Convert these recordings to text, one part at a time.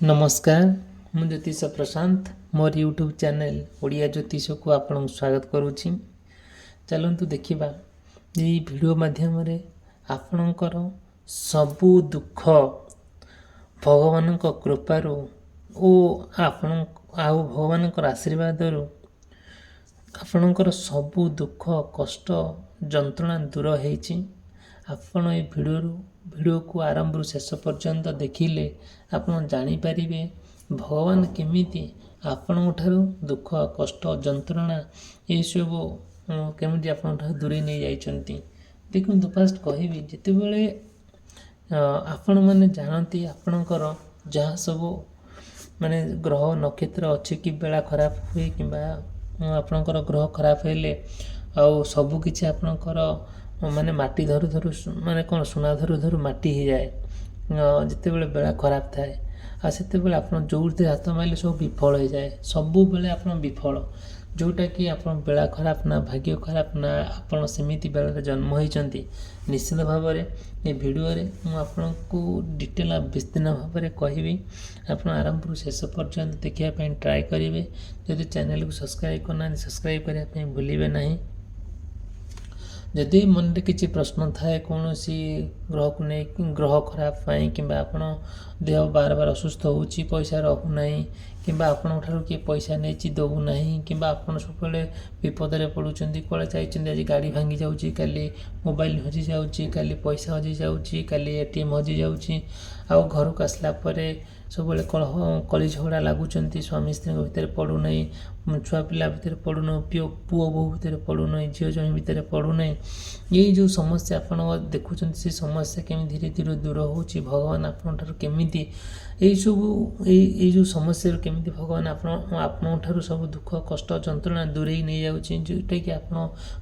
नमस्कार मु ज्योतिष प्रशांत मोर यूट्यूब चैनल ओडिया ज्योतिष को आपन स्वागत करुच्ची। चलतु देखा ये वीडियो माध्यम आपणकर सबु दुख भगवान कृपार आपण भगवान आशीर्वाद आपणकर सबु दुख कष्ट जंत्रणा दूर होती। आपण ये वीडियो को आरंभ शेष पर्यंत देखिले आपण जानीपारे भगवान केमिति आपण दुख कष्ट जंत्रणा ये सब केमिति आपण दूरे नहीं जाइछंती। देखो फास्ट कहबी जितेबले आपण मैंने जानती आपणकर जहाँ सब माने ग्रह नक्षत्र अच्छे कि बेला खराब हुए कि आपणकर ग्रह खराब हेले आउ सबु किछि आपणकर माने माटी धरु धरु माने कौन सुना धरु धरु माटी हो जाए जितेबले बेला खराब थाए आ सेतेबले आपन जोरते हाथ मारले सब विफल हो जाए। सबु बेले आपन विफल जोटा कि आपन बेला खराब ना भाग्य खराब ना आपन सेमिति बेला जन्म होइचंती। निश्चित भाव में ये वीडियो रे मु आपन को डिटेल विस्तीर्ण भाव में कहबी। आपन आरंभ शेष पर्यंत देखिया पई ट्राई करिवे। जदि चैनल को सब्सक्राइब करना सब्सक्राइब करिया पई भूलिबे नहीं। जदि मन किसी प्रश्न थाए कौन सी ग्रह को नहीं ग्रह खराब पाई कि देह बार बार असुस्थ होची पैसा रहूना कि आपठार किए पैसा नहीं दौना कि सब विपद में पड़ुंट कड़े चाहिए आज गाड़ी भांगी जाऊँगी काली मोबाइल हजि जाऊँगी काली पैसा हजि जाऊँगी काली एटीएम हजि जाऊँगी आउ घर को आसला सब कलह कली झगड़ा लगुंट स्वामी स्त्री भितर पड़ूना छुआ पिला भितर पड़ूना पुओ बहु भितर पड़ूना झील जमी भितर पड़ूना ये जो समस्या आप देखुं से समस्या केमी धीरे धीरे दूर हो भगवान आपठार केमिति ये जो समस्या केमिति भगवान आपठार सब दुख कष्ट जंत्रणा दूरे नहीं जाऊँगी जोटा कि आप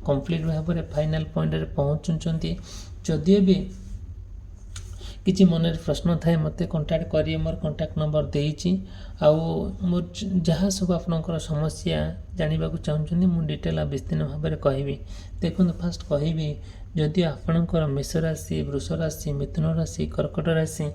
कंप्लीट भाव में फाइनाल पॉइंट रे पहुँचुंट। जदि भी किसी मन प्रश्न थाए मत कंटाक्ट करिए मोर कंटाक्ट नंबर देइछि आउ मोर जहाँ सब आपनकर समस्या जानिबा को चाहूँ मु डिटेल विस्तीर्ण भाव में कहबी। देखो फास्ट कहबी जदि आपनकर मेष राशि वृष राशि मिथुन राशि कर्कट राशि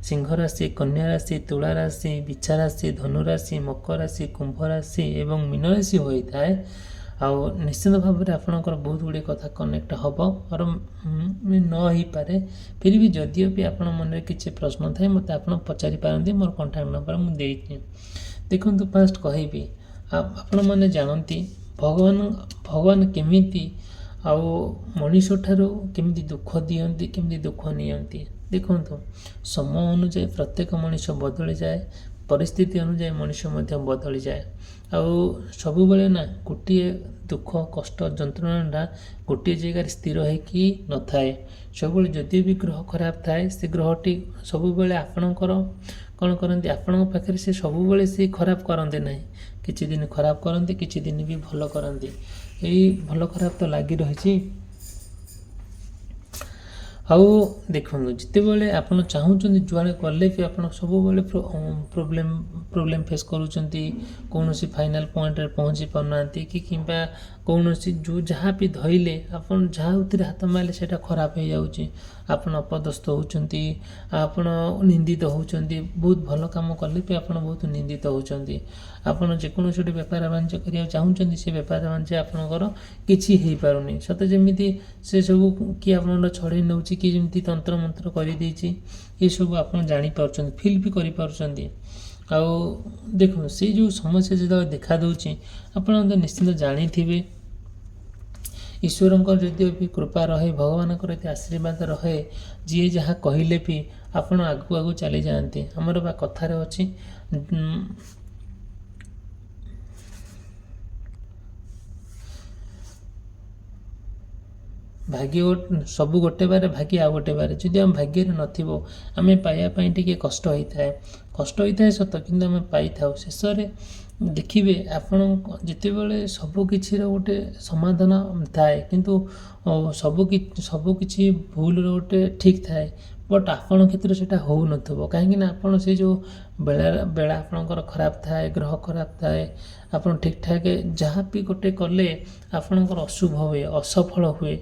सिंह राशि कन्या राशि तुला राशि बिच्छा राशि धनु राशि मकर राशि कुंभ राशि एवं मीन राशि होता है आउ निश्चित भाव में आपनकर बहुत गुड़े कथा कनेक्ट हम और न हो पारे फिर भी जदिओ भी आपण मन किसी प्रश्न थाए मत आप पचारि पारती मोर कंटाक्ट नंबर मुझे देखो फास्ट कहबी आपण मैंने जानती भगवान केमिति आउ मनीष ठारू केमिति दुख दियंती केमिति दुख नियंती। देखो समय अनुजाई प्रत्येक मनीष बदली जाए परिस्थिति अनुजाई मनीष बदली जाए आउ सब बेले ना गोटे दुख कष्ट जंत्रणा गोटे जगह स्थिर होकि न थाए सब जदि भी ग्रह खराब थाए से ग्रहटी सब बेले आपणकर कौन करती आपण पाखे से सब बेले से खराब करते ना किछि दिन खराब करते किछि दिन भी भल करते यही भल खराब तो लगी रही। आउ देखो जितेबले आप चाहूँ जुआड़े गले भी आप सब प्रोब्लेम फेस करुँच कौन फाइनाल पॉइंट रे पहुँची पारना कि कौन जो जहाँ भी धरले आप जहाँ हाथ मारे से खराब हो जाऊँगी आपण अपदस्थ होती आपण निंदित होती बहुत भल काम कले भी आप बहुत निंदित होती आपड़ जेकोसी बेपार बाणिज्य करने चाहूँ से बेपार बाणिज्य आपंकर किसी हो पारुनी सत जमी से सब किए आप छड़े नौ कि जमी तंत्र मंत्र करदे ये सब आप जापार फिल भी कर देखो से जो समस्या जो देखा दूची आप निश्चिंत जानी थे ईश्वर जदि भी कृपा रहे भगवान आशीर्वाद रहे जी जहाँ कहले भी आप आगू आगू चली जाते आमर बा कथार अच्छी भाग्य सब गोटे बारे भाग्य आ गोटे बारे जदि आम भाग्य नथिबो आमे पाइबा टी कष्ट होता है सत कि आम पाई था शेष देखिए आपण जितेबले सबकि गोटे समाधान थाए किंतु सबकि भूल गोटे ठीक थाए बट आपण क्षेत्र से हो नथिबो कहीं आप से जो बेला आपणकर खराब थाए ग्रह खराब थाए आप ठीक ठाक जहाँ भी गोटे कले आपणकर अशुभ हुए असफल हुए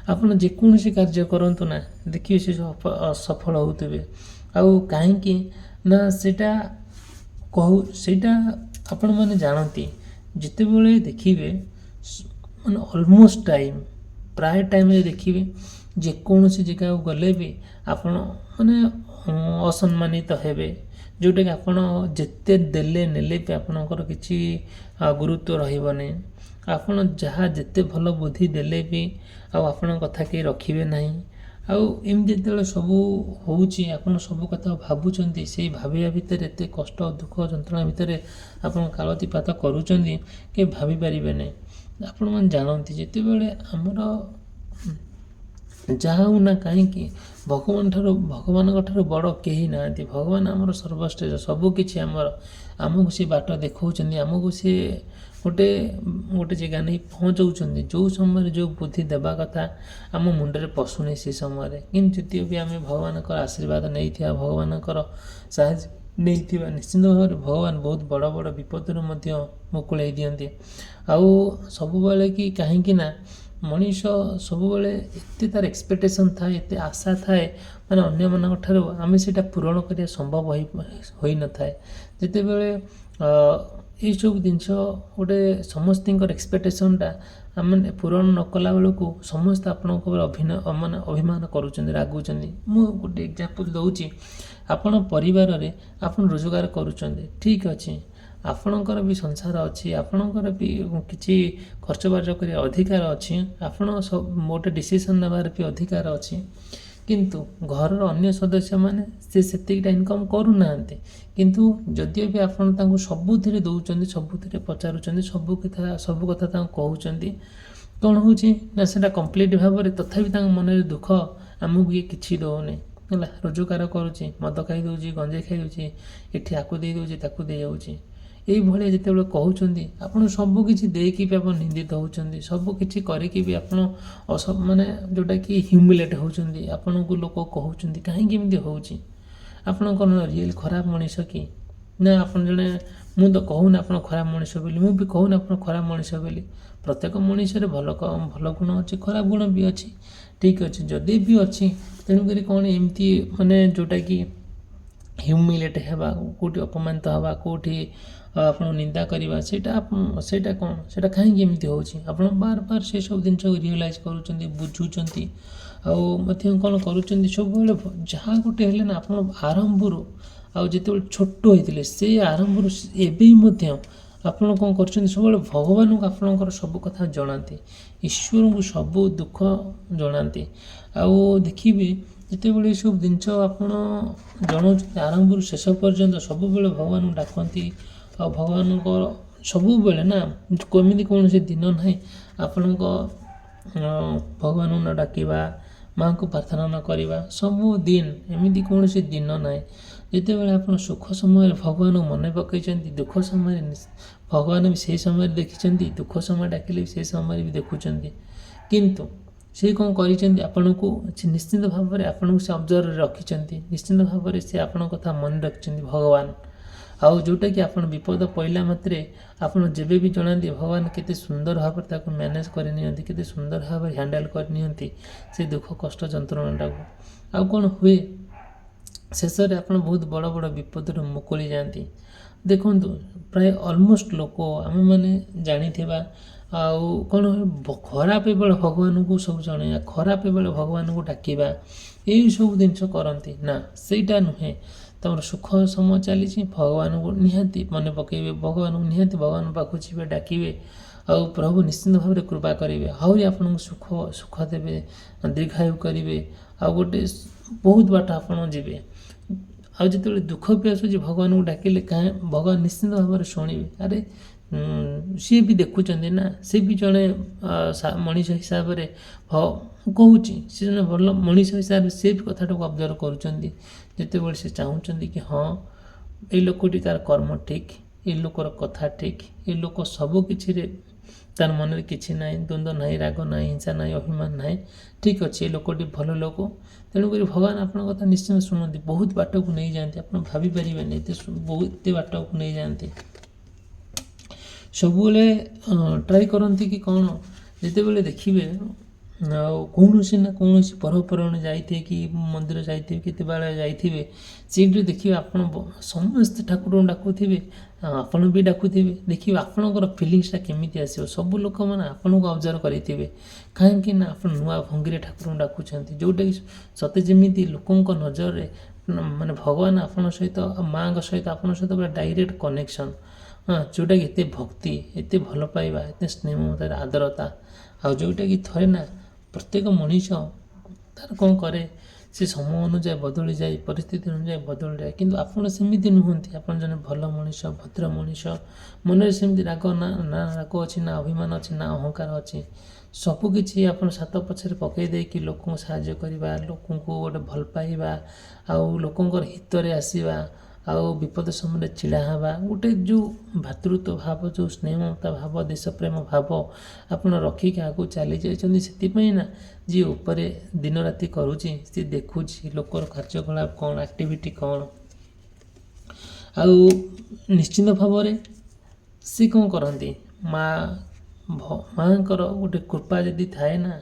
आप जेकोसी कार्य करतु ना देखिए से असफल होते आउ कहीं ନା ସେଇଟା ସେଇଟା ଆପଣମାନେ ଜାଣନ୍ତି ଯେତେବେଳେ ଦେଖିବେ ମାନେ ଅଲମୋଷ୍ଟ ପ୍ରାୟ ଟାଇମ୍ରେ ଦେଖିବେ ଯେକୌଣସି ଜାଗାକୁ ଗଲେ ବି ଆପଣ ମାନେ ଅସମ୍ମାନିତ ହେବେ, ଯେଉଁଟାକି ଆପଣ ଯେତେ ଦେଲେ ନେଲେ ବି ଆପଣଙ୍କର କିଛି ଗୁରୁତ୍ୱ ରହିବନି। ଆପଣ ଯାହା ଯେତେ ଭଲ ବୁଦ୍ଧି ଦେଲେ ବି ଆଉ ଆପଣଙ୍କ କଥା କେହି ରଖିବେ ନାହିଁ। ଆଉ ଏମିତି ଯେତେବେଳେ ସବୁ ହେଉଛି, ଆପଣ ସବୁ କଥା ଭାବୁଛନ୍ତି, ସେଇ ଭାବିବା ଭିତରେ ଏତେ କଷ୍ଟ ଦୁଃଖ ଯନ୍ତ୍ରଣା ଭିତରେ ଆପଣ କାଳତିପାତ କରୁଛନ୍ତି କି ଭାବିପାରିବେନି। ଆପଣମାନେ ଜାଣନ୍ତି ଯେତେବେଳେ ଆମର ଯାହା ହଉ ନା କାହିଁକି ଭଗବାନଙ୍କ ଠାରୁ ବଡ଼ କେହି ନାହାନ୍ତି। ଭଗବାନ ଆମର ସର୍ବଶ୍ରେଷ୍ଠ, ସବୁକିଛି ଆମର। ଆମକୁ ସେ ବାଟ ଦେଖାଉଛନ୍ତି, ଆମକୁ ସେ ଗୋଟେ ଜାଗା ନେଇ ପହଞ୍ଚାଉଛନ୍ତି। ଯେଉଁ ସମୟରେ ଯେଉଁ ବୁଦ୍ଧି ଦେବା କଥା ଆମ ମୁଣ୍ଡରେ ପଶୁନି ସେ ସମୟରେ। କିନ୍ତୁ ଯଦିଓ ବି ଆମେ ଭଗବାନଙ୍କର ଆଶୀର୍ବାଦ ନେଇଥିବା, ଭଗବାନଙ୍କର ସାହାଯ୍ୟ ନେଇଥିବା, ନିଶ୍ଚିନ୍ତ ଭାବରେ ଭଗବାନ ବହୁତ ବଡ଼ ବଡ଼ ବିପଦରୁ ମଧ୍ୟ ମୁକୁଳେଇ ଦିଅନ୍ତି। ଆଉ ସବୁବେଳେ କାହିଁକି ନା ମଣିଷ ସବୁବେଳେ ଏତେ ତାର ଏକ୍ସପେକ୍ଟେସନ୍ ଥାଏ, ଏତେ ଆଶା ଥାଏ, ମାନେ ଅନ୍ୟମାନଙ୍କ ଠାରୁ ଆମେ ସେଇଟା ପୂରଣ କରିବା ସମ୍ଭବ ହୋଇନଥାଏ। ଯେତେବେଳେ ଏଇସବୁ ଜିନିଷ ଗୋଟେ ସମସ୍ତଙ୍କର ଏକ୍ସପେକ୍ଟେସନ୍ଟା ଆମେ ପୂରଣ ନ କଲା ବେଳକୁ ସମସ୍ତେ ଆପଣଙ୍କ ଉପରେ ଅଭିମାନ କରୁଛନ୍ତି, ରାଗୁଛନ୍ତି। ମୁଁ ଗୋଟେ ଏକ୍ଜାମ୍ପଲ୍ ଦେଉଛି। ଆପଣ ପରିବାରରେ ଆପଣ ରୋଜଗାର କରୁଛନ୍ତି, ଠିକ୍ ଅଛି, ଆପଣଙ୍କର ବି ସଂସାର ଅଛି, ଆପଣଙ୍କର ବି କିଛି ଖର୍ଚ୍ଚ ବାର୍ଚ୍ଚ କରିବା ଅଧିକାର ଅଛି, ଆପଣ ଗୋଟେ ଡିସିସନ୍ ନେବାର ବି ଅଧିକାର ଅଛି। କିନ୍ତୁ ଘରର ଅନ୍ୟ ସଦସ୍ୟମାନେ ସେତିକିଟା ଇନକମ୍ କରୁନାହାନ୍ତି। କିନ୍ତୁ ଯଦିଓ ବି ଆପଣ ତାଙ୍କୁ ସବୁଥିରେ ଦେଉଛନ୍ତି, ସବୁଥିରେ ପଚାରୁଛନ୍ତି, ସବୁ କଥା ତାଙ୍କୁ କହୁଛନ୍ତି, କ'ଣ ହେଉଛି ନା ସେଇଟା କମ୍ପ୍ଲିଟ୍ ଭାବରେ ତଥାପି ତାଙ୍କ ମନରେ ଦୁଃଖ, ଆମକୁ ଇଏ କିଛି ଦେଉନି ହେଲା। ରୋଜଗାର କରୁଛି, ମଦ ଖାଇଦେଉଛି, ଗଞ୍ଜେଇ ଖାଇଦେଉଛି, ଏଠି ଆକୁ ଦେଇଦେଉଛି, ତାକୁ ଦେଇଯାଉଛି, ଏଇଭଳିଆ ଯେତେବେଳେ କହୁଛନ୍ତି, ଆପଣ ସବୁକିଛି ଦେଇକି ବି ଆପଣ ନିନ୍ଦିତ ହେଉଛନ୍ତି। ସବୁକିଛି କରିକି ବି ଆପଣ ମାନେ ଯେଉଁଟାକି ହ୍ୟୁମିଲେଟ୍ ହେଉଛନ୍ତି। ଆପଣଙ୍କୁ ଲୋକ କହୁଛନ୍ତି କାହିଁକି ଏମିତି ହେଉଛି, ଆପଣ କ'ଣ ରିଏଲ୍ ଖରାପ ମଣିଷ କି? ନା ଆପଣ ଜଣେ, ମୁଁ ତ କହୁନି ଆପଣ ଖରାପ ମଣିଷ ବୋଲି, ମୁଁ ବି କହୁନି ଆପଣ ଖରାପ ମଣିଷ ବୋଲି। ପ୍ରତ୍ୟେକ ମଣିଷରେ ଭଲ ଗୁଣ ଅଛି, ଖରାପ ଗୁଣ ବି ଅଛି, ଠିକ୍ ଅଛି। ଯଦି ବି ଅଛି, ତେଣୁକରି କ'ଣ ଏମିତି ମାନେ ଯେଉଁଟାକି ହ୍ୟୁମିଲେଟ୍ ହେବା, କେଉଁଠି ଅପମାନିତ ହେବା, କେଉଁଠି ଆପଣ ନିନ୍ଦା କରିବା, ସେଇଟା କ'ଣ, ସେଇଟା କାହିଁକି ଏମିତି ହେଉଛି? ଆପଣ ବାର ସେସବୁ ଜିନିଷକୁ ରିଅଲାଇଜ୍ କରୁଛନ୍ତି, ବୁଝୁଛନ୍ତି, ଆଉ ମଧ୍ୟ କ'ଣ କରୁଛନ୍ତି, ସବୁବେଳେ ଯାହା ଗୋଟେ ହେଲେ ନା ଆପଣ ଆରମ୍ଭରୁ, ଆଉ ଯେତେବେଳେ ଛୋଟ ହୋଇଥିଲେ ସେଇ ଆରମ୍ଭରୁ ଏବେ ମଧ୍ୟ ଆପଣ କ'ଣ କରୁଛନ୍ତି, ସବୁବେଳେ ଭଗବାନଙ୍କୁ ଆପଣଙ୍କର ସବୁ କଥା ଜଣାନ୍ତି, ଈଶ୍ୱରଙ୍କୁ ସବୁ ଦୁଃଖ ଜଣାନ୍ତି। ଆଉ ଦେଖିବେ ଯେତେବେଳେ ଏସବୁ ଜିନିଷ ଆପଣ ଜଣାଉଛନ୍ତି ଆରମ୍ଭରୁ ଶେଷ ପର୍ଯ୍ୟନ୍ତ, ସବୁବେଳେ ଭଗବାନଙ୍କୁ ଡାକନ୍ତି। ଆଉ ଭଗବାନଙ୍କ ସବୁବେଳେ ନା କେମିତି କୌଣସି ଦିନ ନାହିଁ ଆପଣଙ୍କ ଭଗବାନଙ୍କୁ ନ ଡାକିବା, ମାଆଙ୍କୁ ପ୍ରାର୍ଥନା ନ କରିବା, ସବୁଦିନ ଏମିତି କୌଣସି ଦିନ ନାହିଁ ଯେତେବେଳେ ଆପଣ ସୁଖ ସମୟରେ ଭଗବାନଙ୍କୁ ମନେ ପକାଇଛନ୍ତି, ଦୁଃଖ ସମୟରେ ଭଗବାନ ବି ସେହି ସମୟରେ ଦେଖିଛନ୍ତି, ଦୁଃଖ ସମୟ ଡାକିଲେ ବି ସେହି ସମୟରେ ବି ଦେଖୁଛନ୍ତି। କିନ୍ତୁ ସେ କ'ଣ କରିଛନ୍ତି, ଆପଣଙ୍କୁ ନିଶ୍ଚିନ୍ତ ଭାବରେ ଆପଣଙ୍କୁ ସେ ଅବଜର୍ଭରେ ରଖିଛନ୍ତି, ନିଶ୍ଚିନ୍ତ ଭାବରେ ସେ ଆପଣଙ୍କ କଥା ମନେ ରଖିଛନ୍ତି ଭଗବାନ। ଆଉ ଯେଉଁଟାକି ଆପଣ ବିପଦ ପଡ଼ିଲା ମାତ୍ରେ ଆପଣ ଯେବେ ବି ଜଣାନ୍ତି, ଭଗବାନ କେତେ ସୁନ୍ଦର ଭାବରେ ତାକୁ ମ୍ୟାନେଜ୍ କରିନିଅନ୍ତି, କେତେ ସୁନ୍ଦର ଭାବରେ ହ୍ୟାଣ୍ଡେଲ୍ କରିନିଅନ୍ତି ସେ ଦୁଃଖ କଷ୍ଟ ଯନ୍ତ୍ରଣାଟାକୁ। ଆଉ କ'ଣ ହୁଏ, ଶେଷରେ ଆପଣ ବହୁତ ବଡ଼ ବଡ଼ ବିପଦରୁ ମୁକୁଳି ଯାଆନ୍ତି। ଦେଖନ୍ତୁ, ପ୍ରାୟ ଅଲମୋଷ୍ଟ ଲୋକ ଆମେମାନେ ଜାଣିଥିବା, ଆଉ କ'ଣ ଖରାପ ବେଳେ ଭଗବାନଙ୍କୁ ସବୁ ଜଣାଇବା, ଖରାପ ବେଳେ ଭଗବାନଙ୍କୁ ଡାକିବା, ଏଇସବୁ ଜିନିଷ କରନ୍ତି ନା, ସେଇଟା ନୁହେଁ। ତମର ସୁଖ ସମୟ ଚାଲିଛି, ଭଗବାନଙ୍କୁ ନିହାତି ମନେ ପକାଇବେ, ଭଗବାନଙ୍କୁ ନିହାତି ଭଗବାନଙ୍କ ପାଖକୁ ଯିବେ, ଡାକିବେ, ଆଉ ପ୍ରଭୁ ନିଶ୍ଚିନ୍ତ ଭାବରେ କୃପା କରିବେ, ଆହୁରି ଆପଣଙ୍କୁ ସୁଖ ଦେବେ, ଦୀର୍ଘାୟୁ କରିବେ, ଆଉ ଗୋଟେ ବହୁତ ବାଟ ଆପଣ ଯିବେ। ଆଉ ଯେତେବେଳେ ଦୁଃଖ ବି ଆସୁଛି, ଭଗବାନଙ୍କୁ ଡାକିଲେ ଭଗବାନ ନିଶ୍ଚିନ୍ତ ଭାବରେ ଶୁଣିବେ। ଆରେ ସିଏ ବି ଦେଖୁଛନ୍ତି ନା, ସିଏ ବି ଜଣେ ମଣିଷ ହିସାବରେ କହୁଛି, ସେ ଜଣେ ଭଲ ମଣିଷ ହିସାବରେ ସେ ବି କଥାଟାକୁ ଅବଜର୍ଭ କରୁଛନ୍ତି। ଯେତେବେଳେ ସେ ଚାହୁଁଛନ୍ତି କି ହଁ, ଏଇ ଲୋକଟି ତାର କର୍ମ ଠିକ୍, ଏ ଲୋକର କଥା ଠିକ୍, ଏ ଲୋକ ସବୁ କିଛିରେ ତାର ମନରେ କିଛି ନାହିଁ, ଦ୍ୱନ୍ଦ୍ୱ ନାହିଁ, ରାଗ ନାହିଁ, ହିଂସା ନାହିଁ, ଅଭିମାନ ନାହିଁ, ଠିକ୍ ଅଛି, ଏ ଲୋକଟି ଭଲ ଲୋକ। ତେଣୁକରି ଭଗବାନ ଆପଣଙ୍କ କଥା ନିଶ୍ଚୟ ଶୁଣନ୍ତି, ବହୁତ ବାଟକୁ ନେଇଯାଆନ୍ତି, ଆପଣ ଭାବିପାରିବେନି ଏତେ ବାଟକୁ ନେଇଯାଆନ୍ତି। ସବୁବେଳେ ଟ୍ରାଏ କରନ୍ତି କି କ'ଣ, ଯେତେବେଳେ ଦେଖିବେ କୌଣସି ନା କୌଣସି ପର୍ବପର୍ବାଣି ଯାଇଥିବେ କି ମନ୍ଦିର ଯାଇଥିବେ କି ଦେବାଳୟ ଯାଇଥିବେ, ସେଇଠି ଦେଖିବେ ଆପଣ ସମସ୍ତେ ଠାକୁରଙ୍କୁ ଡାକୁଥିବେ, ଆପଣ ବି ଡାକୁଥିବେ, ଦେଖିବେ ଆପଣଙ୍କର ଫିଲିଙ୍ଗସଟା କେମିତି ଆସିବ। ସବୁ ଲୋକମାନେ ଆପଣଙ୍କୁ ଅବଜର୍ଭ କରିଥିବେ, କାହିଁକି ନା ଆପଣ ନୂଆ ଭଙ୍ଗୀରେ ଠାକୁରଙ୍କୁ ଡାକୁଛନ୍ତି, ଯେଉଁଟାକି ସତେ ଯେମିତି ଲୋକଙ୍କ ନଜରରେ ମାନେ ଭଗବାନ ଆପଣଙ୍କ ସହିତ ମାଆଙ୍କ ସହିତ ଆପଣଙ୍କ ସହିତ ପୁରା ଡାଇରେକ୍ଟ କନେକ୍ସନ୍, ଯେଉଁଟାକି ଏତେ ଭକ୍ତି, ଏତେ ଭଲ ପାଇବା, ଏତେ ସ୍ନେହ ମମତାର ଆଦରତା। ଆଉ ଯେଉଁଟାକି ଥରେ ନା ପ୍ରତ୍ୟେକ ମଣିଷ ତାର କ'ଣ କରେ, ସେ ସମୟ ଅନୁଯାୟୀ ବଦଳିଯାଏ, ପରିସ୍ଥିତି ଅନୁଯାୟୀ ବଦଳିଯାଏ, କିନ୍ତୁ ଆପଣ ସେମିତି ନୁହନ୍ତି। ଆପଣ ଜଣେ ଭଲ ମଣିଷ, ଭଦ୍ର ମଣିଷ, ମନରେ ସେମିତି ରାଗ ନା ରାଗ ଅଛି, ନା ଅଭିମାନ ଅଛି, ନା ଅହଙ୍କାର ଅଛି। ସବୁକିଛି ଆପଣ ସାତ ପଛରେ ପକାଇ ଦେଇକି ଲୋକଙ୍କୁ ସାହାଯ୍ୟ କରିବା, ଲୋକଙ୍କୁ ଗୋଟେ ଭଲ ପାଇବା, ଆଉ ଲୋକଙ୍କର ହିତରେ ଆସିବା, ଆଉ ବିପଦ ସମୟରେ ଛିଡ଼ା ହେବା, ଗୋଟେ ଯେଉଁ ଭାତୃତ୍ୱ ଭାବ, ଯେଉଁ ସ୍ନେହମମତା ଭାବ, ଦେଶପ୍ରେମ ଭାବ ଆପଣ ରଖିକି ଆଗକୁ ଚାଲି ଯାଇଛନ୍ତି। ସେଥିପାଇଁ ନା ଯିଏ ଉପରେ ଦିନ ରାତି କରୁଛି, ସିଏ ଦେଖୁଛି ଲୋକର କାର୍ଯ୍ୟକଳାପ କ'ଣ, ଆକ୍ଟିଭିଟି କ'ଣ, ଆଉ ନିଶ୍ଚିନ୍ତ ଭାବରେ ସେ କ'ଣ କରନ୍ତି, ମାଆଙ୍କର ଗୋଟେ କୃପା ଯଦି ଥାଏ ନା,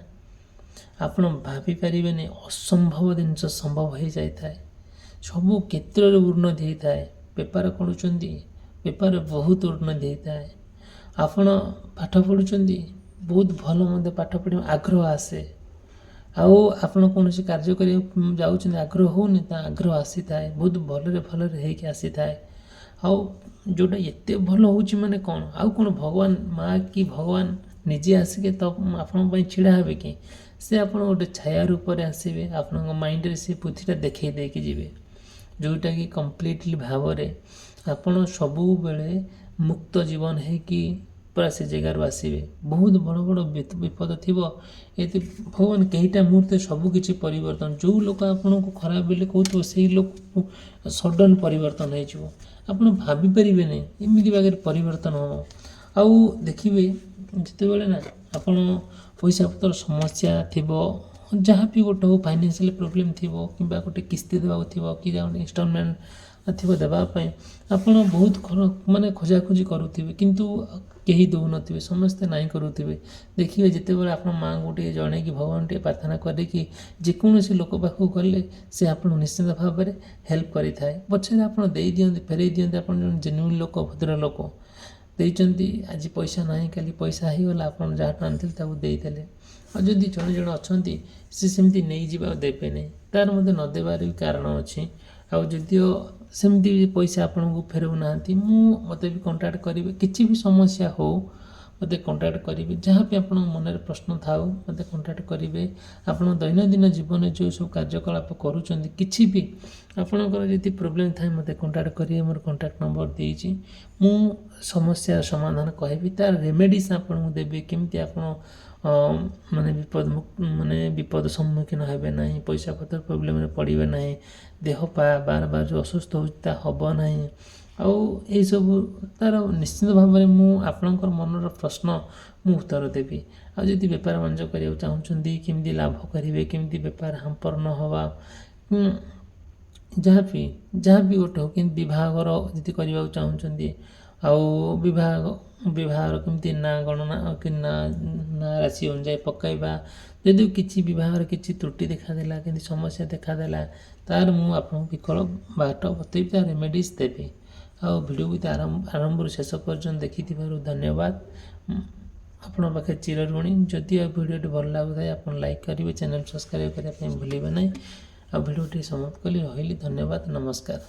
ଆପଣ ଭାବିପାରିବେନି, ଅସମ୍ଭବ ଜିନିଷ ସମ୍ଭବ ହୋଇଯାଇଥାଏ। ସବୁ କ୍ଷେତ୍ରରେ ଉନ୍ନତି ହୋଇଥାଏ। ବେପାର କରୁଛନ୍ତି, ବେପାରରେ ବହୁତ ଉନ୍ନତି ହୋଇଥାଏ। ଆପଣ ପାଠ ପଢ଼ୁଛନ୍ତି, ବହୁତ ଭଲ ମନ୍ଦ ପାଠ ପଢ଼ିବା ଆଗ୍ରହ ଆସେ। ଆଉ ଆପଣ କୌଣସି କାର୍ଯ୍ୟ କରିବାକୁ ଯାଉଛନ୍ତି, ଆଗ୍ରହ ହେଉନି, ତା ଆଗ୍ରହ ଆସିଥାଏ, ବହୁତ ଭଲରେ ହେଇକି ଆସିଥାଏ। ଆଉ ଯେଉଁଟା ଏତେ ଭଲ ହେଉଛି ମାନେ କ'ଣ, ଆଉ କ'ଣ ଭଗବାନ ମା କି ଭଗବାନ ନିଜେ ଆସିକି ତ ଆପଣଙ୍କ ପାଇଁ ଛିଡ଼ା ହେବେ କି? ସେ ଆପଣ ଗୋଟେ ଛାୟା ରୂପରେ ଆସିବେ, ଆପଣଙ୍କ ମାଇଣ୍ଡରେ ସେ ବୁଦ୍ଧିଟା ଦେଖେଇ ଦେଇକି ଯିବେ, ଯେଉଁଟାକି କମ୍ପ୍ଲିଟଲି ଭାବରେ ଆପଣ ସବୁବେଳେ ମୁକ୍ତ ଜୀବନ ହେଇକି ପୁରା ସେ ଜାଗାରୁ ଆସିବେ। ବହୁତ ବଡ଼ ବଡ଼ ବିପଦ ଥିବ, ଏତେ ଭଗବାନ କେଇଟା ମୁହୂର୍ତ୍ତରେ ସବୁ କିଛି ପରିବର୍ତ୍ତନ। ଯେଉଁ ଲୋକ ଆପଣଙ୍କୁ ଖରାପ ବୋଲି କହୁଥିବ, ସେଇ ଲୋକକୁ ସଡନ୍ ପରିବର୍ତ୍ତନ ହେଇଯିବ। ଆପଣ ଭାବିପାରିବେନି ଏମିତି ବାଗରେ ପରିବର୍ତ୍ତନ ହେବ। ଆଉ ଦେଖିବେ, ଯେତେବେଳେ ନା ଆପଣ ପଇସା ପତ୍ର ସମସ୍ୟା ଥିବ, ଯାହା ବି ଗୋଟେ ହଉ, ଫାଇନାନ୍ସିଆଲ ପ୍ରୋବ୍ଲେମ୍ ଥିବ, କିମ୍ବା ଗୋଟେ କିସ୍ତି ଦେବାକୁ ଥିବ, କି ଗୋଟେ ଇନଷ୍ଟଲମେଣ୍ଟ ଥିବ ଦେବା ପାଇଁ, ଆପଣ ବହୁତ ମାନେ ଖୋଜାଖୋଜି କରୁଥିବେ, କିନ୍ତୁ କେହି ଦେଉନଥିବେ, ସମସ୍ତେ ନାହିଁ କରୁଥିବେ। ଦେଖିବେ ଯେତେବେଳେ ଆପଣ ମାଆଙ୍କୁ ଟିକେ ଜଣେଇକି, ଭଗବାନ ଟିକେ ପ୍ରାର୍ଥନା କରିକି ଯେକୌଣସି ଲୋକ ପାଖକୁ ଗଲେ, ସେ ଆପଣଙ୍କୁ ନିଶ୍ଚିନ୍ତ ଭାବରେ ହେଲ୍ପ କରିଥାଏ। ପଛରେ ଆପଣ ଦେଇଦିଅନ୍ତି, ଫେରେଇ ଦିଅନ୍ତି। ଆପଣ ଜଣେ ଜେନ୍ୟୁଇନ୍ ଲୋକ, ଭଦ୍ର ଲୋକ, ଦେଇଛନ୍ତି, ଆଜି ପଇସା ନାହିଁ, କାଲି ପଇସା ହେଇଗଲା, ଆପଣ ଯାହାଠୁ ଆଣିଥିଲେ ତାକୁ ଦେଇଦେଲେ। ଆଉ ଯଦି ଜଣେ ଅଛନ୍ତି, ସେ ସେମିତି ନେଇଯିବା ଆଉ ଦେବେନି, ତାର ମଧ୍ୟ ନ ଦେବାର ବି କାରଣ ଅଛି। ଆଉ ଯଦିଓ ସେମିତି ପଇସା ଆପଣଙ୍କୁ ଫେରଉନାହାନ୍ତି, ମୋତେ ବି କଣ୍ଟାକ୍ଟ କରିବେ, କିଛି ବି ସମସ୍ୟା ହଉ ମୋତେ କଣ୍ଟାକ୍ଟ କରିବେ, ଯାହା ବି ଆପଣଙ୍କ ମନରେ ପ୍ରଶ୍ନ ଥାଉ ମୋତେ କଣ୍ଟାକ୍ଟ କରିବେ। ଆପଣ ଦୈନନ୍ଦିନ ଜୀବନରେ ଯେଉଁ ସବୁ କାର୍ଯ୍ୟକଳାପ କରୁଛନ୍ତି, କିଛି ବି ଆପଣଙ୍କର ଯଦି ପ୍ରୋବ୍ଲେମ୍ ଥାଏ, ମୋତେ କଣ୍ଟାକ୍ଟ କରିବେ। ମୋର କଣ୍ଟାକ୍ଟ ନମ୍ବର ଦେଇଛି, ମୁଁ ସମସ୍ୟାର ସମାଧାନ କହିବି, ତାର ରେମେଡ଼ିସ୍ ଆପଣଙ୍କୁ ଦେବି, କେମିତି ଆପଣ ବିପଦ ସମ୍ମୁଖୀନ ହେବେ ନାହିଁ, ପଇସା ପତ୍ର ପ୍ରୋବ୍ଲେମ୍ରେ ପଡ଼ିବେ ନାହିଁ, ଦେହ ବାର ଯେଉଁ ଅସୁସ୍ଥ ହେଉଛି ତାହା ହେବ ନାହିଁ। ଆଉ ଏଇସବୁ ତାର ନିଶ୍ଚିନ୍ତ ଭାବରେ ମୁଁ ଆପଣଙ୍କର ମନର ପ୍ରଶ୍ନ ମୁଁ ଉତ୍ତର ଦେବି। ଆଉ ଯଦି ବେପାର ବାଣିଜ୍ୟ କରିବାକୁ ଚାହୁଁଛନ୍ତି, କେମିତି ଲାଭ କରିବେ, କେମିତି ବେପାର ହାମ୍ପର ନ ହେବା, ଯାହା ବି ଗୋଟେ ହଉ, କେମିତି ବିବାହର ଯଦି କରିବାକୁ ଚାହୁଁଛନ୍ତି, ଆଉ ବିବାହର କେମିତି ନାଁ ଗଣନା କି ନାଁ ରାଶି ଅନୁଯାୟୀ ପକାଇବା, ଯଦି କିଛି ବିବାହର କିଛି ତ୍ରୁଟି ଦେଖାଦେଲା, କେମିତି ସମସ୍ୟା ଦେଖାଦେଲା, ତାର ମୁଁ ଆପଣଙ୍କୁ ବିକଳ୍ପ ବାଟ ବତେଇବି, ତାର ରେମେଡ଼ିସ୍ ଦେବି। ଆଉ ଭିଡ଼ିଓକୁ ଆରମ୍ଭରୁ ଶେଷ ପର୍ଯ୍ୟନ୍ତ ଦେଖିଥିବାରୁ ଧନ୍ୟବାଦ। ଆପଣଙ୍କ ପାଖରେ ଚିରଋଣୀ। ଯଦି ଆଉ ଭିଡ଼ିଓଟି ଭଲ ଲାଗୁଥାଏ, ଆପଣ ଲାଇକ୍ କରିବେ, ଚ୍ୟାନେଲ୍ ସବସ୍କ୍ରାଇବ୍ କରିବା ପାଇଁ ଭୁଲିବେ ନାହିଁ। ଆଉ ଭିଡ଼ିଓଟି ସମାପ୍ତ କଲି, ରହିଲି, ଧନ୍ୟବାଦ, ନମସ୍କାର।